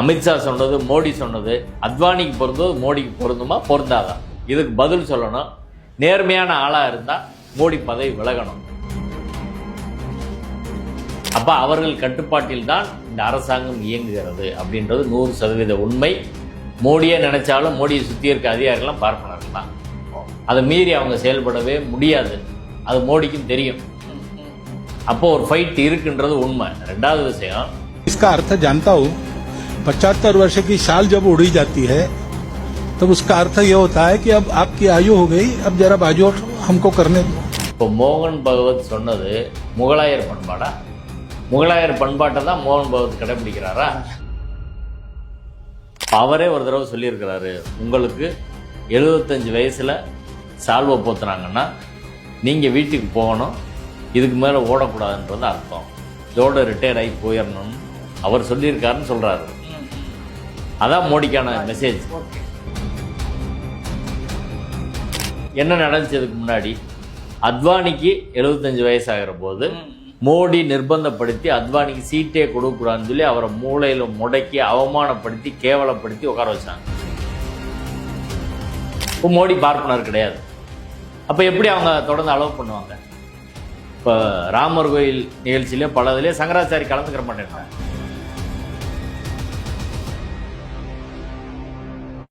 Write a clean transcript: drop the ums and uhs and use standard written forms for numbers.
அமித்ஷா சொன்னது, மோடி சொன்னது அத்வானிக்கு பொருந்தது மோடிக்கு பொருந்துமா பொருந்தாதான்? இதுக்கு பதில் சொல்லணும். நேர்மையான ஆளாக இருந்தால் மோடி பதவி விலகணும். அப்போ அவர்கள் கட்டுப்பாட்டில் தான் இந்த அரசாங்கம் இயங்குகிறது அப்படின்றது 100% உண்மை. மோடியே நினைச்சாலும் மோடியை சுற்றி இருக்க அதிகாரிகள்லாம் பார்ப்பனர்கள் தான். அதை மீறி அவங்க செயல்படவே முடியாது. அது மோடிக்கும் தெரியும். அப்போ ஒரு ஃபைட் இருக்குன்றது உண்மை. ரெண்டாவது விஷயம், इसका अर्थ जानता हूँ 75 वर्ष की साल जब उड़ी जाती है तब उसका अर्थ ये होता है कि अब आपकी आयु हो गई, अब जरा बाजू हमको करने दो. இப்போ மோகன் பகவத் சொன்னது முகலாயர் பண்பாடா? முகலாயர் பண்பாட்டை தான் மோகன் பகவத் கடைபிடிக்கிறாரா? அவரே ஒரு தடவை சொல்லியிருக்கிறாரு, உங்களுக்கு 75 வயசுல சால்வை போத்துறாங்கன்னா நீங்கள் வீட்டுக்கு போகணும், இதுக்கு மேலே ஓடக்கூடாதுன்றது அர்த்தம். இதோட ரிட்டையர் ஆகி போயிடணும்னு அவர் சொல்லியிருக்காருன்னு சொல்கிறாரு. அதான் மோடிக்கான மெசேஜ். என்ன நடந்துச்சதுக்கு முன்னாடி அத்வானிக்கு 75 வயசாகிற போது மோடி நிர்பந்தப்படுத்தி அத்வானிக்கு சீட்டே கொடுக்கக்கூடாதுன்னு சொல்லி அவரை மூளையில் முடக்கி அவமானப்படுத்தி கேவலப்படுத்தி உட்கார வச்சாங்க. இப்போ மோடி பார்ப்பனர் கிடையாது. அப்போ எப்படி அவங்க தொடர்ந்து அலோவ் பண்ணுவாங்க? இப்போ ராமர் கோயில் நிகழ்ச்சியிலே பல இதுலேயே சங்கராச்சாரி கலந்துக்கிற மாட்டேன்றாங்க.